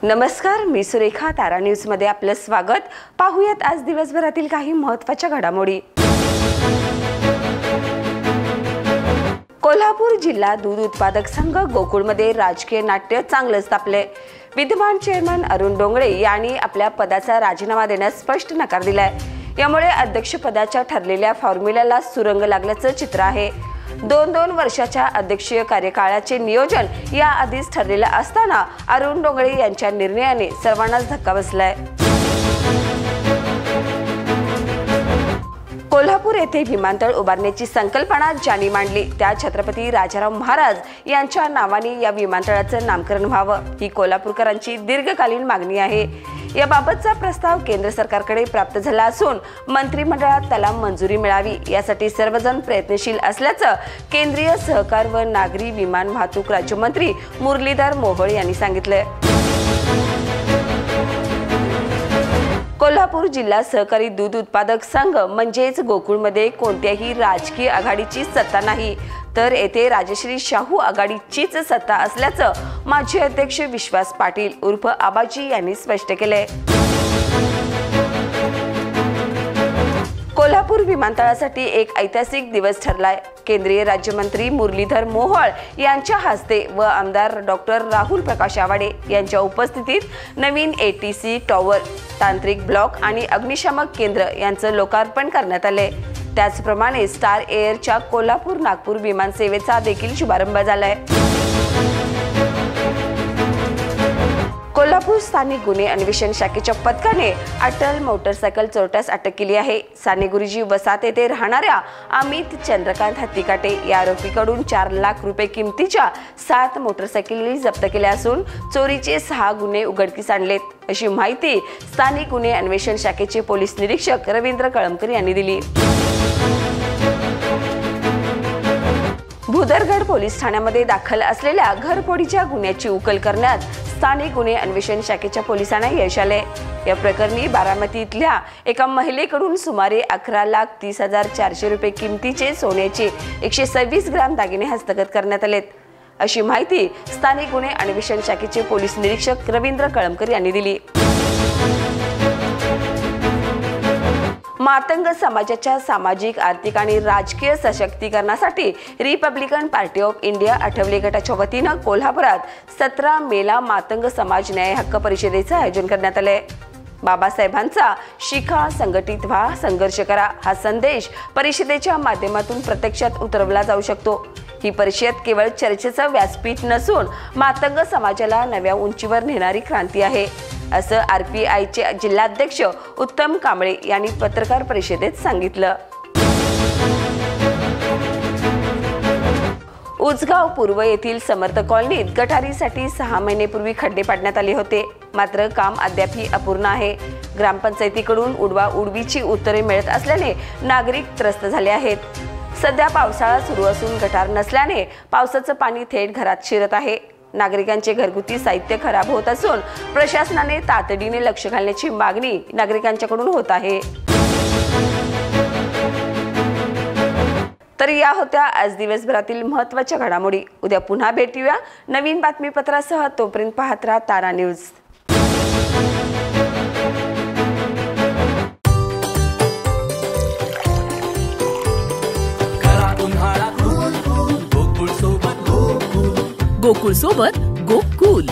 नमस्कार, मी सुरेखा. तारा न्यूज मध्ये आपलं स्वागत. पाहूयात आज दिवसभरातील काही महत्त्वाच्या घडामोडी. कोल्हापूर जिल्हा दूध उत्पादक संघ गोकुळमध्ये राजकीय नाट्य चांगलंच तापले. विद्यमान चेअरमन अरुण डोंगरे यांनी आपल्या पदाचा राजीनामा देण्यास स्पष्ट नकार दिलाय. यामुळे अध्यक्षपदाच्या ठरलेल्या फॉर्म्युल्याला सुरंग लागल्याचं चित्र आहे. 2 वर्षाच्या अध्यक्षीय कार्यकाळाचे नियोजन याआधीच ठरलेलं असताना अरुण डोंगरे यांच्या निर्णयाने सर्वांनाच धक्का बसलाय. कोल्हापूर येथे विमानतळ उभारण्याची संकल्पना ज्यांनी मांडली त्या छत्रपती राजाराम महाराज यांच्या नावाने या विमानतळाचं नामकरण व्हावं ही कोल्हापूरकरांची दीर्घकालीन मागणी आहे. याबाबतचा प्रस्ताव केंद्र सरकारकडे प्राप्त झाला असून मंत्रिमंडळात त्याला मंजुरी मिळावी यासाठी सर्वजण प्रयत्नशील असल्याचं केंद्रीय सहकार व नागरी विमान वाहतूक राज्यमंत्री मुरलीधर मोहोळ यांनी सांगितले. कोल्हापूर जिल्हा सहकारी दूध उत्पादक संघ म्हणजेच गोकुळमध्ये कोणत्याही राजकीय आघाडीची सत्ता नाही, तर येथे राजश्री शाहू आघाडीचीच सत्ता असल्याचं माजी अध्यक्ष विश्वास पाटील उर्फ आबाजी यांनी स्पष्ट केले. कोल्हापूर विमानतळासाठी एक ऐतिहासिक दिवस ठरलाय. केंद्रीय राज्यमंत्री मुरलीधर मोहोळ यांच्या हस्ते व आमदार डॉक्टर राहुल प्रकाश आवाडे यांच्या उपस्थितीत नवीन ATC टॉवर, तांत्रिक ब्लॉक आणि अग्निशामक केंद्र यांचं लोकार्पण करण्यात आले. त्याचप्रमाणे स्टार एअरच्या कोल्हापूर नागपूर विमान सेवेचा देखील शुभारंभ झालाय. कोल्हापूर स्थानिक गुन्हे अन्वेषण शाखेच्या पथकाने अटल मोटरसायकल चोरट्यास अटक केली आहे. सानेगुरुजी वसाहत येथे राहणाऱ्या अमित चंद्रकांत हत्तीकाटे या आरोपीकडून 4 लाख रुपये किमतीच्या 7 मोटरसायकली जप्त केल्या असून चोरीचे 6 गुन्हे उघडकीस आणलेत, अशी माहिती स्थानिक गुन्हे अन्वेषण शाखेचे पोलीस निरीक्षक रवींद्र कळमकर यांनी दिली. भुदरगड पोलीस ठाण्यामध्ये दाखल असलेल्या घरफोडीच्या गुन्ह्याची उकल करण्यात स्थानिक गुन्हे अन्वेषण शाखेच्या पोलिसांना यश आले. या प्रकरणी बारामती इथल्या एका महिलेकडून सुमारे 11,30,400 रुपये किमतीचे सोन्याचे 126 ग्राम दागिने हस्तगत करण्यात आलेत, अशी माहिती स्थानिक गुन्हे अन्वेषण शाखेचे पोलीस निरीक्षक रवींद्र कळमकर यांनी दिली. मातंग समाजाच्या सामाजिक, आर्थिक आणि राजकीय सशक्तीकरणासाठी रिपब्लिकन पार्टी ऑफ इंडिया आठवले गटाच्या वतीनं कोल्हापुरात 17 मेला मातंग समाज न्याय हक्क परिषदेचं आयोजन करण्यात आले. बाबासाहेबांचा शिखा, संघटित व्हा, संघर्ष करा हा संदेश परिषदेच्या माध्यमातून प्रत्यक्षात उतरवला जाऊ शकतो. ही परिषद केवळ चर्चेचं व्यासपीठ नसून मातंग समाजाला नव्या उंचीवर नेणारी क्रांती आहे, असं RPIचे जिल्हाध्यक्ष उत्तम कांबळे यांनी पत्रकार परिषदेत सांगितलं. उजगाव पूर्व येथील समर्थ कॉलनीत गटारीसाठी 6 महिनेपूर्वी खड्डे पाडण्यात आले होते, मात्र काम अद्यापही अपूर्ण आहे. ग्रामपंचायतीकडून उडवीची उत्तरे मिळत असल्याने नागरिक त्रस्त झाले आहेत. सध्या पावसाळा सुरू असून गटार नसल्याने पावसाचं पाणी थेट घरात शिरत आहे. नागरिकांचे घरगुती साहित्य खराब होत असून प्रशासनाने तातडीने लक्ष घालण्याची मागणी नागरिकांच्याकडून होत आहे. तर या होत्या आज दिवसभरातील महत्त्वाच्या घडामोडी. उद्या पुन्हा भेटूया नवीन बातमीपत्रासह. तोपर्यंत पाहत राहा तारा न्यूज. गोकुळ सोबत गोकुल